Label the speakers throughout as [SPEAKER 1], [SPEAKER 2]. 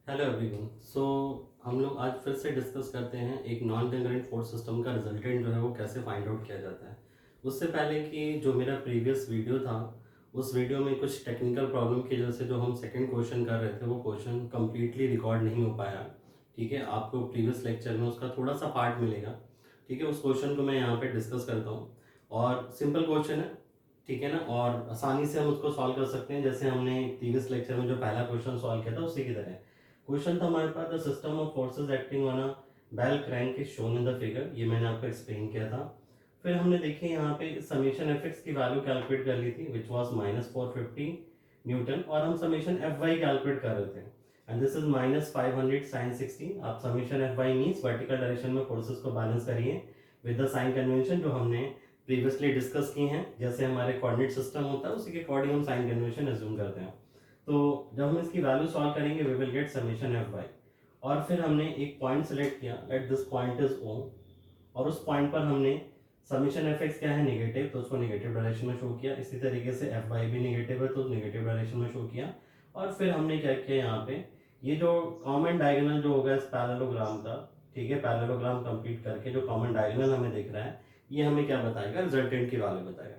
[SPEAKER 1] Hello everyone. हम लोग आज फिर से डिस्कस करते हैं एक नॉन कंकरेंट फोर्स सिस्टम का रिजल्टेंट जो है वो कैसे फाइंड आउट किया जाता है। उससे पहले कि जो मेरा प्रीवियस वीडियो था उस वीडियो में कुछ टेक्निकल प्रॉब्लम की वजह से जो हम सेकंड क्वेश्चन कर रहे थे वो क्वेश्चन कम्प्लीटली रिकॉर्ड नहीं हो पाया। ठीक है, आपको प्रीवियस लेक्चर में उसका थोड़ा सा पार्ट मिलेगा। ठीक है, उस क्वेश्चन को मैं यहाँ पे डिस्कस करता हूँ और सिंपल क्वेश्चन है। ठीक है ना, और आसानी से हम उसको सॉल्व कर सकते हैं जैसे हमने प्रीवियस लेक्चर में जो पहला क्वेश्चन सॉल्व किया था उसी की तरह। क्वेश्चन था हमारे पास, the system of forces acting on a bell crank is shown in the figure. ये मैंने आपको एक्सप्लेन किया था। फिर हमने देखिए यहाँ पे समेशन एफ एक्स की वैल्यू कैलकुलेट कर ली थी विच वाज -450 न्यूटन, और हम समेशन एफ वाई कैलकुलेट कर रहे थे एंड दिस इज -500 sin 60। आप summation F Y means vertical direction में फोर्सेस को बैलेंस करिए विद द साइन कन्वेंशन जो हमने प्रीवियसली डिस्कस किए हैं। जैसे हमारे कोऑर्डिनेट सिस्टम होता है उसी के अकॉर्डिंग हम साइन कन्वेंशन एज्यूम करते हैं। तो जब हम इसकी वैल्यू सॉल्व करेंगे we will get summation F Y. और फिर हमने एक पॉइंट सेलेक्ट किया, let this point is O, और उस पॉइंट पर हमने समेशन एफ एक्स क्या है नेगेटिव, तो उसको नेगेटिव डायरेक्शन में शो किया। इसी तरीके से एफ वाई भी नेगेटिव है तो नेगेटिव डायरेक्शन में शो किया। और फिर हमने क्या किया यहाँ पे, ये जो कॉमन डायगोनल जो होगा इस पैरेललोग्राम का, ठीक है, पैरेललोग्राम कंप्लीट करके जो कॉमन डायगोनल हमें दिख रहा है ये हमें क्या बताएगा, रिजल्टेंट की वैल्यू बताएगा।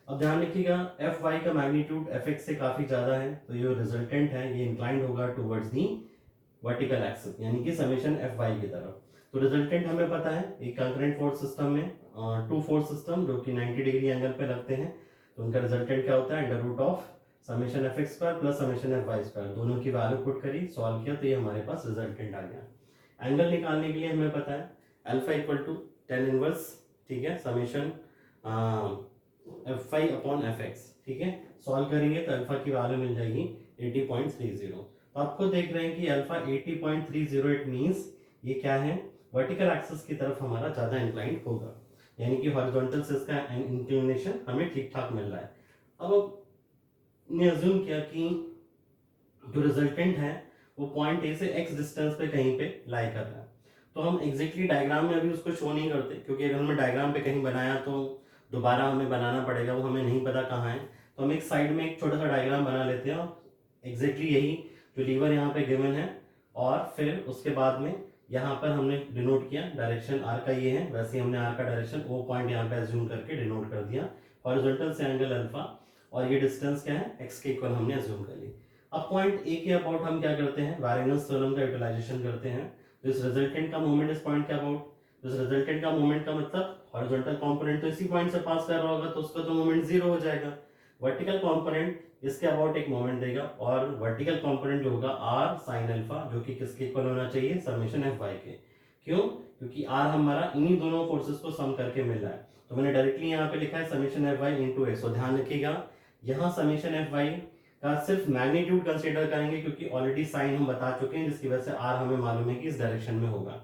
[SPEAKER 1] अब ध्यान रखिएगा एफ वाई का मैग्नीट्यूड एफ एक्स से काफी ज्यादा है, तो ये रिजल्टेंट है ये इंक्लाइंड होगा टुवर्ड्स दी वर्टिकल एक्सिस यानी कि समेशन एफ वाई की तरफ। तो रिजल्टेंट हमें पता है एक कंकरेंट फोर्स सिस्टम में टू फोर्स सिस्टम जो कि 90 डिग्री एंगल पे लगते हैं, तो उनका रिजल्टेंट क्या होता है, under root of summation F X square plus summation F Y square, दोनों की वैल्यू पुट करी, सॉल्व किया, तो ये हमारे पास रिजल्टेंट आ गया। एंगल निकालने के लिए हमें पता है alpha equal to ten inverse, ठीक है, summation F Y upon F X. ठीक है, सॉल्व करेंगे तो अल्फा की वैल्यू मिल जाएगी 80.30। तो आपको देख रहे हैं कि अल्फा 80.30, इट मींस ये क्या है, वर्टिकल एक्सिस की तरफ हमारा ज्यादा इंक्लाइंड होगा, यानी कि हॉरिजॉन्टल से इसका इंक्लिनेशन हमें ठीक ठाक मिल रहा है। अब ने अज्यूम किया कि जो रिजल्टेंट है वो पॉइंट ए से एक्स डिस्टेंस पे कहीं पे लाई कर रहा है। तो हम एग्जैक्टली डायग्राम में अभी उसको शो नहीं करते क्योंकि अगर हमने डायग्राम पे कहीं बनाया तो दोबारा हमें बनाना पड़ेगा, वो हमें नहीं पता कहाँ है। तो हम एक साइड में एक छोटा सा डायग्राम बना लेते हैं और एग्जैक्टली यही जो लीवर यहाँ पे गिवन है, और फिर उसके बाद में यहाँ पर हमने डिनोट किया डायरेक्शन आर का ये है, वैसे हमने आर का डायरेक्शन ओ पॉइंट यहाँ पे एज्यूम करके डिनोट कर दिया, हॉरिजॉन्टल से एंगल अल्फा, और ये डिस्टेंस क्या है एक्स के इक्वल हमने एज्यूम कर ली। अब पॉइंट ए के अबाउट हम क्या करते हैं, वैरिनस थ्योरम का यूटिलाइजेशन करते हैं। तो इस रिजल्टेंट का मोमेंट इस पॉइंट के अबाउट, इस रिजल्टेंट का मोमेंट का मतलब हॉरिजॉन्टल कंपोनेंट तो इसी पॉइंट से पास कर रहा होगा तो उसका तो मोमेंट जीरो हो जाएगा। वर्टिकल कंपोनेंट इसके अबाउट एक मोमेंट देगा, और वर्टिकल कंपोनेंट जो होगा आर साइन अल्फा, जो कि किसके इक्वल होना चाहिए, समेशन एफ वाई के। क्यों, क्योंकि आर हमारा इन्हीं दोनों फोर्सेस को सम करके मिल रहा है, तो मैंने डायरेक्टली यहाँ पे लिखा है summation F Y into X. तो ध्यान रखिएगा यहाँ समेशन एफ वाई का सिर्फ मैग्नीट्यूड कंसीडर करेंगे क्योंकि ऑलरेडी साइन हम बता चुके हैं, जिसकी वजह से आर हमें मालूम है कि इस डायरेक्शन में होगा,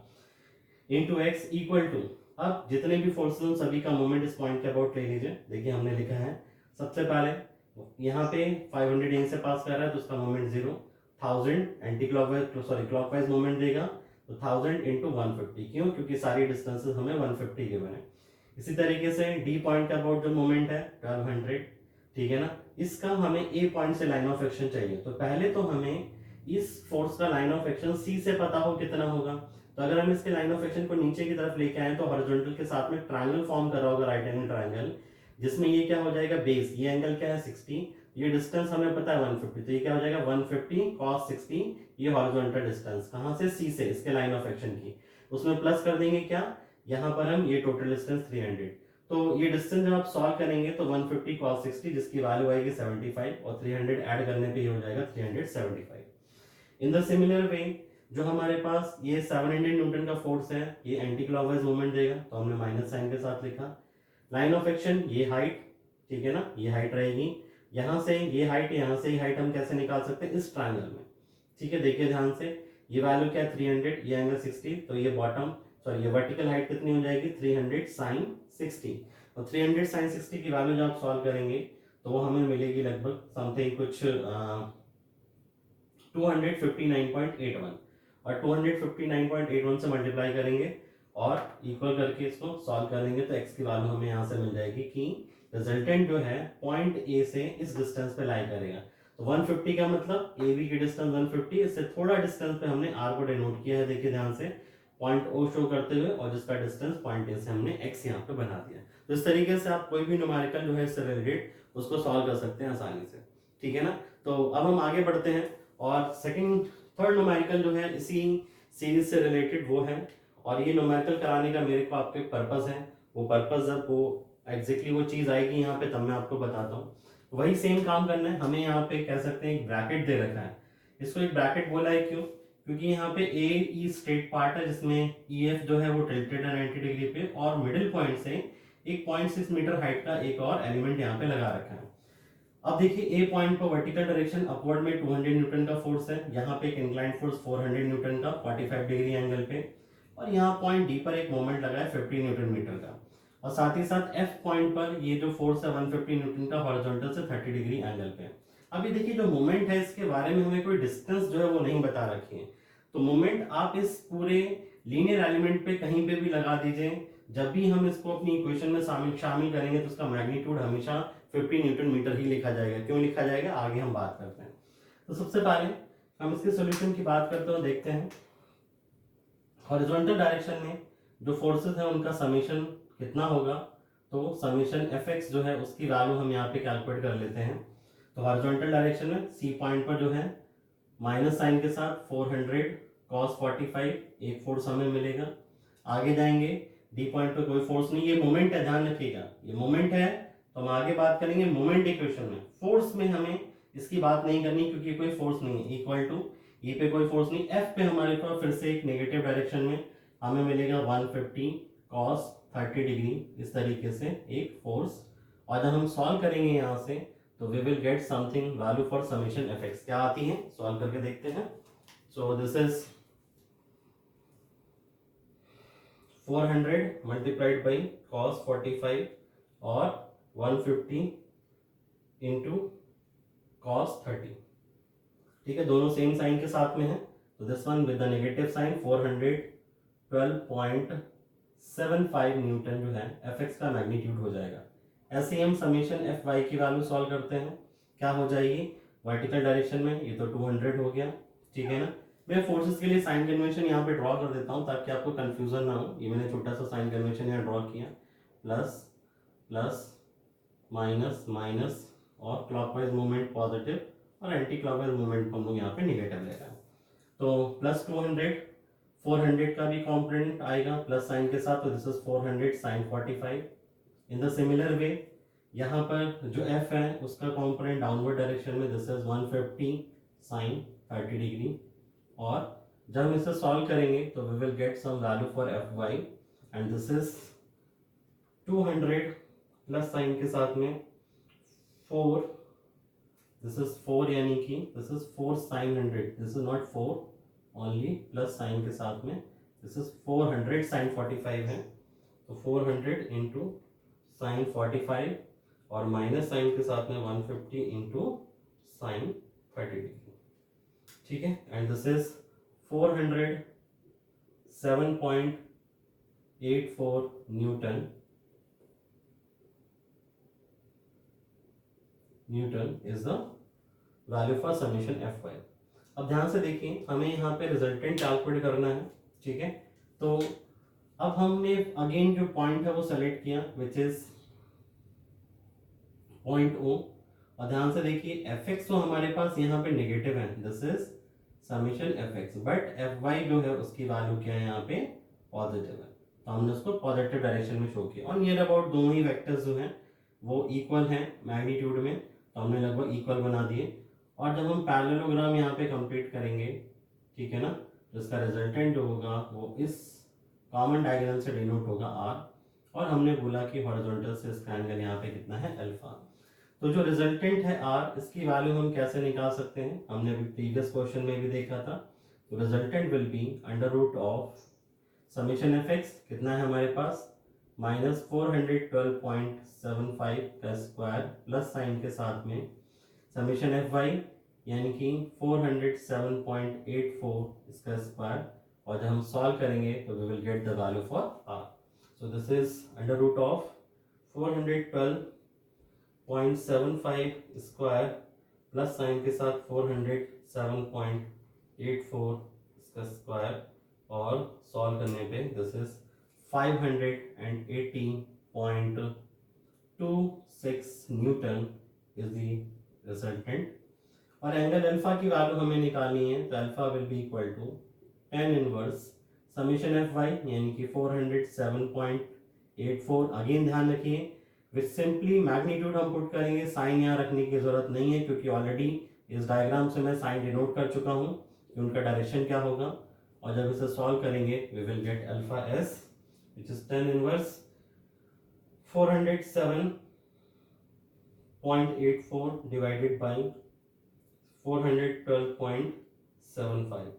[SPEAKER 1] इंटू एक्स इक्वल टू, अब जितने भी फोर्सेस सभी का मोमेंट इस पॉइंट के अबाउट ले लीजिए। देखिए हमने लिखा है सबसे पहले यहाँ पे 500 यहीं से पास कर रहा है तो उसका moment 0, 1000 anti clockwise sorry clockwise moment देगा तो 1000 इंटू 150, क्यों, क्योंकि सारी डिस्टेंसेस हमें 150 गिवन है। इसी तरीके से डी पॉइंट का अबाउट जो मोमेंट है 1200, ठीक है ना, इसका हमें ए पॉइंट से लाइन ऑफ एक्शन चाहिए। तो पहले तो हमें इस फोर्स का लाइन ऑफ एक्शन सी से पता हो कितना होगा, तो अगर हम इसके लाइन ऑफ एक्शन को नीचे की तरफ लेके आए तो हॉरिजॉन्टल के साथ में ट्रायंगल फॉर्म कर रहा होगा, राइट एंगल ट्रायंगल, जिसमें ये क्या हो जाएगा बेस, ये एंगल क्या है 60, ये डिस्टेंस हमें पता है 150, तो ये क्या हो जाएगा 150 cos 60, ये हॉरिजॉन्टल डिस्टेंस कहां से, सी से, इसके लाइन ऑफ एक्शन की, उसमें प्लस कर देंगे क्या, यहाँ पर हम ये टोटल डिस्टेंस 300। तो ये डिस्टेंस जब आप सॉल्व करेंगे तो 150 cos 60 जिसकी वैल्यू आएगी 75, और 300 ऐड करने पे ये हो जाएगा 375। इन द सिमिलर वे जो हमारे पास ये 700 न्यूटन का फोर्स है ये एंटी क्लॉकवाइज मूवमेंट देगा, तो हमने माइनस साइन के साथ लिखा। लाइन ऑफ एक्शन ये हाइट, ठीक है ना, ये हाइट रहेगी, यहां से ये हाइट, यहां से ये हाइट हम कैसे निकाल सकते हैं इस ट्रायंगल में, ठीक है। देखिए ध्यान से, ये वैल्यू क्या है 300, ये एंगल 60, तो ये बॉटम सॉरी ये वर्टिकल हाइट कितनी हो जाएगी 300 sin 60, और 300 sin 60 की वैल्यू जब आप सॉल्व करेंगे तो वो हमें मिलेगी लगभग समथिंग कुछ 259.81, और 259.81 से मल्टीप्लाई करेंगे और इक्वल करके इसको सॉल्व करेंगे तो x की वैल्यू हमें यहाँ से मिल जाएगी कि रिजल्टेंट जो है पॉइंट ए से इस डिस्टेंस पे लाई करेगा। तो 150 का मतलब ए बी की डिस्टेंस 150, इससे थोड़ा डिस्टेंस पे हमने आर को डिनोट किया है, देखिए ध्यान से पॉइंट ओ शो करते हुए, और जिसका डिस्टेंस पॉइंट ए से हमने एक्स यहाँ पे बना दिया। तो इस तरीके से आप कोई भी न्यूमेरिकल जो है इससे रिलेटेड उसको सॉल्व कर सकते हैं आसानी से, ठीक है ना। तो अब हम आगे बढ़ते हैं और सेकंड थर्ड न्यूमेरिकल जो है इसी सीरीज से रिलेटेड वो है, और ये न्यूमेरिकल कराने का मेरे को आपके पर्पस है, वो पर्पस जब वो एग्जैक्टली वो चीज़ आएगी यहाँ पे तब मैं आपको बताता हूँ। वही सेम काम करना है हमें। यहाँ पे कह सकते हैं एक ब्रैकेट दे रखा है, इसको एक ब्रैकेट बोला है क्यों, क्योंकि यहाँ पे ए ई स्ट्रेट पार्ट है जिसमें ई एफ जो है वो टिल्टेड है 90 डिग्री पे, और मिडिल पॉइंट से एक 0.6 मीटर हाइट का एक और एलिमेंट यहाँ पे लगा रखा है। अब देखिए ए पॉइंट पर वर्टिकल डायरेक्शन अपवर्ड में 200 न्यूटन का फोर्स है, यहाँ पे एक इंक्लाइंड फोर्स 400 न्यूटन का 45 डिग्री एंगल पे, और यहाँ पॉइंट डी पर एक मोमेंट लगा है 50 न्यूटन मीटर का, और साथ ही साथ एफ पॉइंट पर ये जो फोर्स है 150 न्यूटन का हॉरिजॉन्टल से 30 डिग्री एंगल पे। अभी देखिए जो मोमेंट है इसके बारे में हमें कोई डिस्टेंस जो है वो नहीं बता रखी है, तो मोमेंट आप इस पूरे लीनियर एलिमेंट पे कहीं पे भी लगा दीजिए, जब भी हम इसको अपनी इक्वेशन में शामिल करेंगे तो उसका मैग्नीट्यूड हमेशा 50 न्यूटन मीटर ही लिखा जाएगा। क्यों लिखा जाएगा आगे हम बात करते हैं। तो सबसे पहले हम इसके सॉल्यूशन की बात करते हैं, देखते हैं हॉरिजॉन्टल डायरेक्शन में जो फोर्सेस हैं उनका समेशन कितना होगा। तो समेशन एफ एक्स जो है उसकी वैल्यू हम यहाँ पे कैलकुलेट कर लेते हैं। तो हॉरिजॉन्टल डायरेक्शन में सी पॉइंट पर जो है माइनस साइन के साथ 400 cos 45 एक फोर्स हमें मिलेगा। आगे जाएंगे डी पॉइंट पे कोई फोर्स नहीं, ये मोमेंट है, ध्यान रखिएगा ये मोमेंट है। तो हम आगे बात करेंगे मोमेंट इक्वेशन में, फोर्स में हमें इसकी बात नहीं करनी क्योंकि कोई फोर्स नहीं है। इक्वल टू ये पे कोई फोर्स नहीं, एफ पे हमारे पास फिर से एक नेगेटिव डायरेक्शन में हमें मिलेगा 150 cos 30 डिग्री, इस तरीके से एक फोर्स। और जब हम सॉल्व करेंगे यहाँ से तो we will get something value for summation F X, क्या आती है सॉल्व करके देखते हैं। So this is 400 multiplied by cos 45 और 150 इंटू cos 30, ठीक है, दोनों सेम साइन के साथ में है। तो this one with the negative sign 412.75 newton जो है एफ एक्स का मैग्नीट्यूड हो जाएगा। ऐसे ही हम समेशन एफ वाई की वैल्यू सॉल्व करते हैं, क्या हो जाएगी वर्टिकल डायरेक्शन में, ये तो 200 हो गया, ठीक है ना। मैं फोर्सेस के लिए साइन कन्वेंशन यहाँ पे ड्रॉ कर देता हूँ ताकि आपको कंफ्यूजन ना हो। ये मैंने छोटा सा साइन कन्वेंशन यहाँ ड्रॉ किया, प्लस प्लस माइनस माइनस, और क्लॉकवाइज मूवमेंट पॉजिटिव और एंटी क्लॉकवाइज मूवमेंट को हम लोग यहाँ पे निगेटिव ले रहे हैं। तो प्लस 200 400 का भी कॉम्पोनेंट आएगा प्लस साइन के साथ, तो this is 400 sine 45। In the similar way यहाँ पर जो एफ है उसका कॉम्पोनेंट डाउनवर्ड डायरेक्शन में, दिस इज 150 साइन 30 डिग्री। और जब हम इसे सॉल्व करेंगे तो we will get some value for F Y, and this is 200 plus sign के साथ में 4, दिस इज 4 यानी कि this is 4 sine 100, this is not 4 only, plus sign के साथ में दिस इज 400 साइन 45 है, तो 400 इंटू साइन 45 और माइनस साइन के साथ में 150 इंटू साइन 30 डिग्री, ठीक है। And this is 407.84 newton is the value for summation F Y. अब ध्यान से देखिए हमें यहाँ पे रिजल्टेंट कैलकुलेट करना है, ठीक है। तो अब हमने अगेन जो पॉइंट है वो सेलेक्ट किया विच इज पॉइंट ओ, और ध्यान से देखिए एफ एक्स तो हमारे पास यहाँ पे नेगेटिव है, this is summation F X, but F Y जो है उसकी वैल्यू क्या है यहाँ पे पॉजिटिव है, तो हमने उसको पॉजिटिव डायरेक्शन में शो किया। और नियर अबाउट दोनों ही वेक्टर्स जो हैं वो इक्वल हैं मैग्नीट्यूड में, तो हमने लगभग इक्वल बना दिए। और जब हम पैरेललोग्राम यहाँ पे कंप्लीट करेंगे, ठीक है ना, तो इसका रिजल्टेंट जो होगा वो इस कॉमन डायगोनल से डिनोट होगा आर, और हमने बोला कि हॉरिजॉन्टल से इसका एंगल यहाँ पे कितना है अल्फा। तो जो रिजल्टेंट है आर, इसकी वैल्यू हम कैसे निकाल सकते हैं, हमने अभी प्रीवियस क्वेश्चन में भी देखा था। तो resultant will be under root of summation F X कितना है हमारे पास माइनस 412.75 का स्क्वायर प्लस साइन के साथ में समेशन एफ वाई यानी कि 407.84 इसका स्क्वायर, और जब हम सॉल्व करेंगे तो we will get the value for R. So this is under root of 412.75 square plus sign के साथ 407.84 इसका स्क्वायर और सॉल्व करने पे this is 518.26 newton is the resultant. और एंगल अल्फा की वैल्यू हमें निकालनी है, तो alpha will be equal to tan inverse summation F Y यानी कि 407.84। अगेन ध्यान रखिए विथ सिंपली मैग्नीट्यूड हम पुट करेंगे, साइन यहाँ रखने की जरूरत नहीं है क्योंकि ऑलरेडी इस डायग्राम से मैं साइन डिनोट कर चुका हूँ कि उनका डायरेक्शन क्या होगा। और जब इसे सॉल्व करेंगे we will get alpha as which is tan inverse 407.84 divided by 412.75।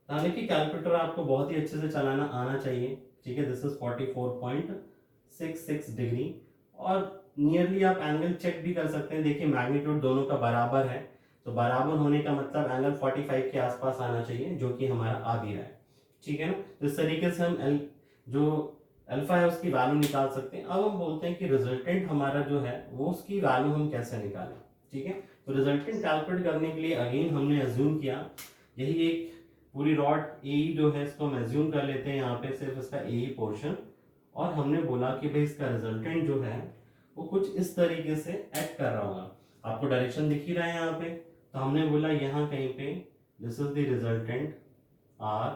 [SPEAKER 1] हालांकि कैलकुलेटर आपको बहुत ही अच्छे से चलाना आना चाहिए, ठीक है। दिस इज 44.66 डिग्री और नियरली आप एंगल चेक भी कर सकते हैं। देखिए मैग्नीट्यूड दोनों का बराबर है, तो बराबर होने का मतलब एंगल 45 के आसपास आना चाहिए, जो कि हमारा आ भी रहा है, ठीक है ना। तो इस तरीके से हम जो अल्फा है उसकी वैल्यू निकाल सकते हैं। अब हम बोलते हैं कि रिजल्टेंट हमारा जो है वो उसकी वैल्यू हम कैसे निकालें, ठीक है। तो रिजल्टेंट कैलकुलेट करने के लिए अगेन हमने अज्यूम किया यही एक पूरी रॉड ए जो है इसको हम अज्यूम कर लेते हैं यहाँ पे सिर्फ इसका ए पोर्शन, और हमने बोला कि भाई इसका रिजल्टेंट जो है वो कुछ इस तरीके से एक्ट कर रहा होगा। आपको डायरेक्शन दिख ही रहा है यहाँ पे, तो हमने बोला यहाँ कहीं पे this is the resultant R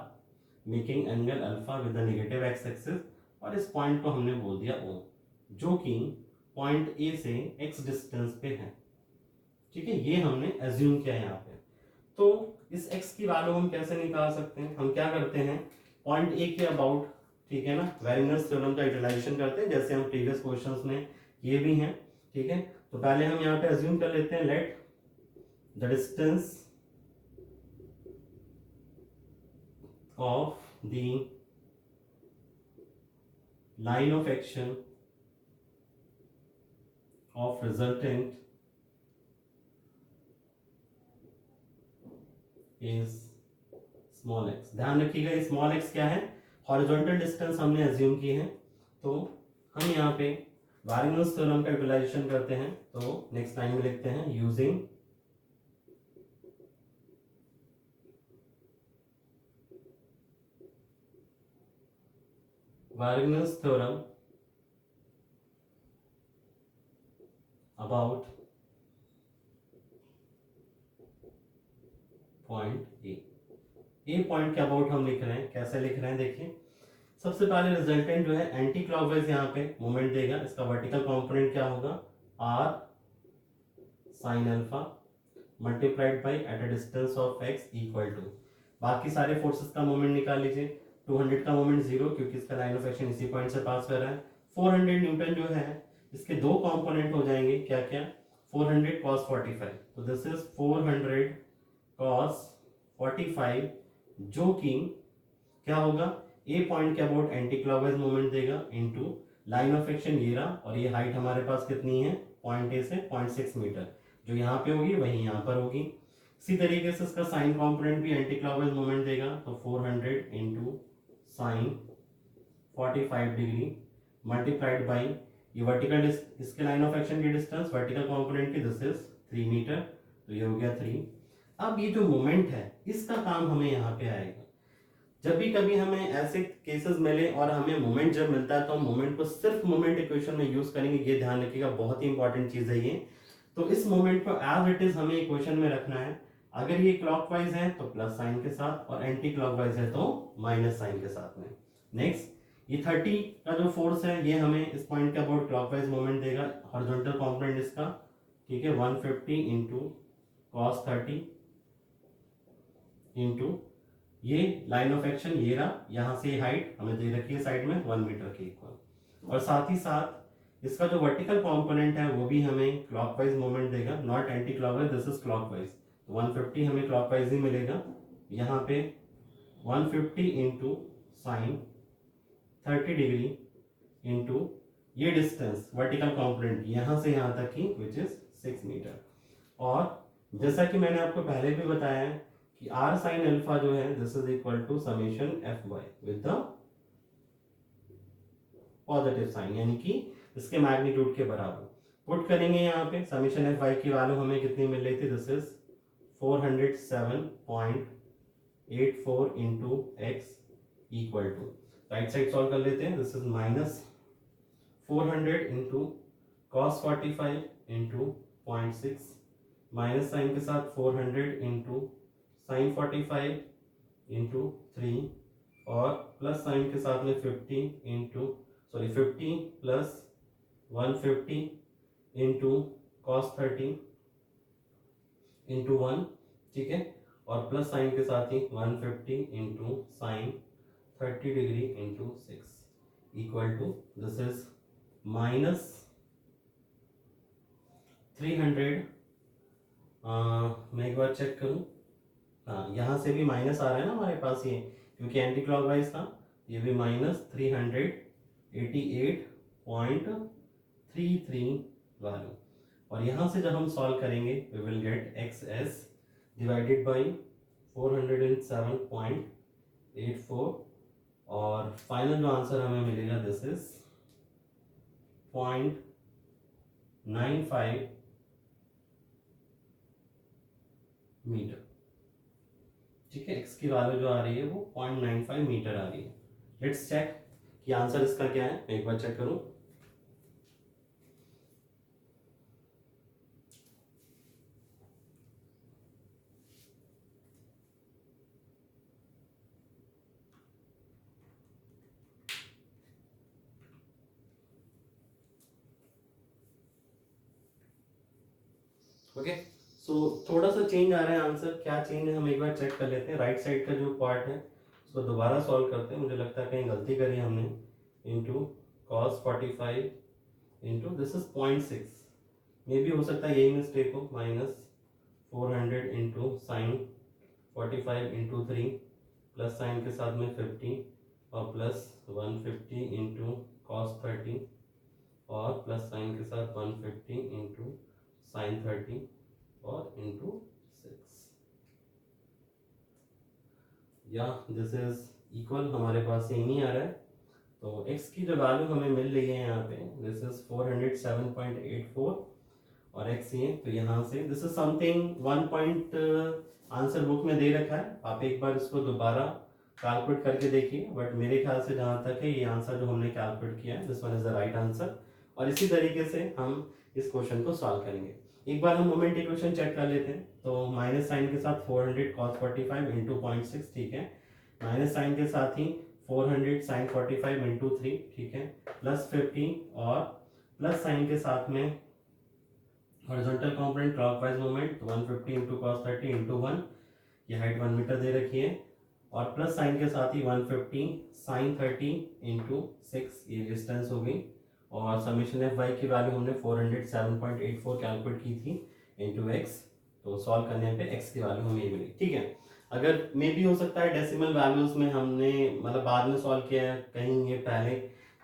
[SPEAKER 1] making angle alpha with the negative x axis, और इस पॉइंट को हमने बोल दिया ओ, जो कि पॉइंट ए से एक्स डिस्टेंस पे है, ठीक है। ये हमने अज्यूम किया यहाँ पे। तो इस x की वैल्यू हम कैसे निकाल सकते हैं, हम क्या करते हैं पॉइंट ए के अबाउट, ठीक है ना, वेरिनस थ्योरम का यूटिलाइजेशन करते हैं जैसे हम प्रीवियस क्वेश्चंस में ये भी हैं, ठीक है। तो पहले हम यहाँ पे अज्यूम कर लेते हैं let the distance of the line of action of resultant is small x. ध्यान रखिएगा स्मॉल एक्स क्या है, हॉरिजॉन्टल डिस्टेंस हमने अज्यूम की है। तो हम यहाँ पे वारिनस थ्योरम का यूटिलाइजेशन करते हैं, तो नेक्स्ट लाइन में लिखते हैं using Varignon's theorem about point A point के अबाउट हम लिख रहे हैं। कैसे लिख रहे हैं देखिए, सबसे पहले रिजल्टेंट जो है एंटी क्लॉकवाइज यहाँ पे मोमेंट देगा, इसका वर्टिकल कंपोनेंट क्या होगा R sine alpha multiplied by at a distance of X equal to, बाकी सारे फोर्सेस का मोमेंट निकाल लीजिए। 200 का मोमेंट जीरो क्योंकि इसका लाइन ऑफ एक्शन इसी पॉइंट से पास कर रहा है। 400 न्यूटन जो है इसके दो कंपोनेंट हो जाएंगे, क्या क्या 400 cos 45, तो दिस इज 400 cos 45 जो कि क्या होगा ए पॉइंट के अबाउट एंटी क्लॉकवाइज मोमेंट देगा इनटू लाइन ऑफ एक्शन ये रहा, और ये हाइट हमारे पास कितनी है पॉइंट ए से 0.6 मीटर, जो यहाँ पे होगी वही यहाँ पर होगी। इसी तरीके से इसका साइन कंपोनेंट भी एंटी क्लॉकवाइज मोमेंट देगा, तो 400 into sine 45 degree multiplied by ये वर्टिकल इसके लाइन ऑफ एक्शन की डिस्टेंस वर्टिकल कंपोनेंट की दिस इज 3 मीटर, तो ये हो गया 3। अब ये जो मोमेंट है इसका काम हमें यहाँ पे आएगा। जब भी कभी हमें ऐसे केसेस मिले और हमें मोमेंट जब मिलता है तो हम मोमेंट को सिर्फ मोमेंट इक्वेशन में यूज करेंगे, ये ध्यान रखिएगा, बहुत ही इंपॉर्टेंट चीज है ये। तो इस मोमेंट को एज इट इज हमें इक्वेशन में रखना है। अगर ये क्लॉकवाइज है तो प्लस साइन के साथ, और एंटी क्लॉकवाइज है तो माइनस साइन के साथ में। नेक्स्ट ये 30 का जो फोर्स है ये हमें इस पॉइंट के अबाउट क्लॉकवाइज मोमेंट देगा, हॉरिजॉन्टल कंपोनेंट इसका, ठीक है, 150 इंटू कॉस 30 इंटू ये लाइन ऑफ एक्शन ये रहा, यहाँ से हाइट हमें दे रखी है साइड में 1 मीटर के इक्वल, और साथ ही साथ इसका जो वर्टिकल कंपोनेंट है वो भी हमें क्लॉकवाइज मोमेंट देगा, not anti clockwise, this is clockwise. 150 हमें क्लॉकवाइज ही मिलेगा, यहाँ पे 150 इंटू साइन 30 डिग्री इंटू ये डिस्टेंस वर्टिकल कंपोनेंट यहाँ से यहाँ तक की विच इज 6 मीटर। और जैसा कि मैंने आपको पहले भी बताया है कि आर साइन अल्फा जो है this is equal to summation F Y with the positive sign, यानी कि इसके मैग्नीट्यूड के बराबर। पुट करेंगे यहाँ पे समीशन एफ वाई की वैल्यू हमें कितनी मिल रही थी, this is 407.84 into X equal to, right side solve कर लेते हैं, this is -400 into cos 45 into 0.6 minus sign के साथ 400 इंटू साइन 45 इंटू 3 और प्लस साइन के साथ में 50 प्लस 150 इंटू कॉस 30 इंटू 1, ठीक है, और प्लस साइन के साथ ही 150 into sine 30 degree into 6 equal to, this is -300। मैं एक बार चेक करूं, हाँ यहाँ से भी माइनस आ रहा है ना हमारे पास ये, क्योंकि एंटी क्लॉकवाइज था, ये भी -388.33 वैल्यू। और यहाँ से जब हम सॉल्व करेंगे we will get X as divided by 407.84 और फाइनल जो आंसर हमें मिलेगा दिस इज 0.95 मीटर, ठीक है, एक्स की वैल्यू जो आ रही है वो 0.95 मीटर आ रही है। लेट्स चेक कि आंसर इसका क्या है, मैं एक बार चेक करूं। ओके, सो थोड़ा सा चेंज आ रहा है आंसर, क्या चेंज है हम एक बार चेक कर लेते हैं। राइट साइड का जो पार्ट है उसको दोबारा सॉल्व करते हैं, मुझे लगता है कहीं गलती करी हमने, into cos 45 into this is 0.6, मे भी हो सकता है यही मिस्टेक हो, -400 into sine 45 into 3 plus sign के साथ में 50 और प्लस 150 इंटू कॉस 30 और प्लस साइन के साथ 150 इंटू साइन 30 और इंटू 6, या दिस इज इक्वल, हमारे पास सेम ही आ रहा है। तो x की जो वैल्यू हमें मिल रही है यहाँ पे दिस इज 407.84 और x ये, तो यहाँ से this is something 1 point answer book में दे रखा है, आप एक बार इसको दोबारा कैलकुलेट करके देखिए, बट मेरे ख्याल से जहाँ तक है ये आंसर जो हमने कैलकुलेट किया है this one is the right answer. और इसी तरीके से हम इस क्वेश्चन को सॉल्व करेंगे। एक बार हम मोमेंट इक्वेशन चेक कर लेते हैं, तो माइनस साइन के साथ 400 cos 45 इंटू 0.6, ठीक है, माइनस साइन के साथ ही 400 sin 45 इंटू 3, ठीक है, प्लस 50 और प्लस साइन के साथ में horizontal component clockwise moment 150 into cos 30 into 1, ये हाइट 1 मीटर दे रखी है, और प्लस साइन के साथ ही 150 साइन 30 इंटू 6, ये डिस्टेंस हो गई, और समीशन एफ वाई की वैल्यू हमने 407.84 कैलकुलेट की थी इंटू एक्स, तो सॉल्व करने पे एक्स की वैल्यू हमें ये मिली, ठीक है। अगर मे भी हो सकता है डेसिमल वैल्यूज में हमने मतलब बाद में सॉल्व किया है, कहीं ये पहले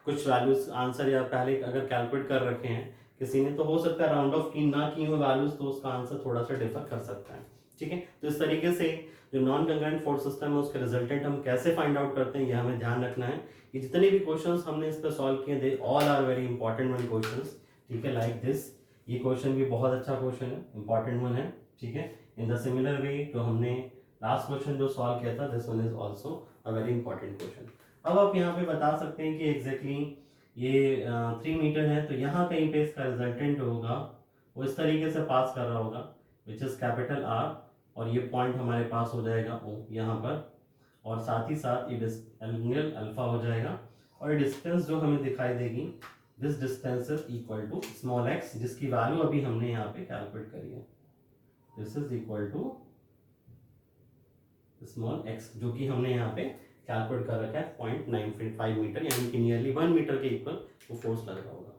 [SPEAKER 1] कुछ वैल्यूज आंसर या पहले अगर कैलकुलेट कर रखे हैं किसी ने, तो हो सकता है राउंड ऑफ की ना की हुई वैल्यूज, तो उसका आंसर थोड़ा सा डिफर कर सकता है, ठीक है। तो इस तरीके से जो नॉन कंकरेंट फोर्स सिस्टम है उसके रिजल्टेंट हम कैसे फाइंड आउट करते हैं ये हमें ध्यान रखना है। ये जितने भी क्वेश्चंस हमने इस पर सॉल्व किए they all are very important one questions, ठीक है, लाइक दिस, ये क्वेश्चन भी बहुत अच्छा क्वेश्चन है, इंपॉर्टेंट वन है, ठीक है। इन द सिमिलर वे जो हमने लास्ट क्वेश्चन जो सॉल्व किया था this one is also a very important question. अब आप यहाँ पे बता सकते हैं कि एग्जैक्टली ये 3 मीटर है, तो यहाँ कहीं पे इसका रिजल्टेंट होगा वो इस तरीके से पास कर रहा होगा विच इज कैपिटल आर, और ये पॉइंट हमारे पास हो जाएगा ओ यहाँ पर, और साथ ही साथ ये एंगल अल्फा हो जाएगा, और डिस्टेंस जो हमें दिखाई देगी this distance is equal to small X, जिसकी वैल्यू अभी हमने यहाँ पे कैलकुलेट करी है, this is equal to small X, जो कि हमने यहाँ पे कैलकुलेट कर रखा है 0.95 मीटर, यानी कि नियरली 1 मीटर के इक्वल वो फोर्स लग रहा होगा।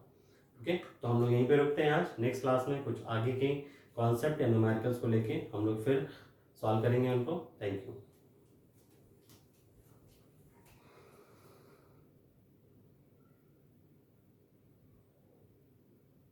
[SPEAKER 1] ओके, तो हम लोग यहीं पे रुकते हैं आज, नेक्स्ट क्लास में कुछ आगे के कॉन्सेप्ट या न्यूमेरिकल्स को लेके हम लोग फिर सॉल्व करेंगे उनको। Thank you.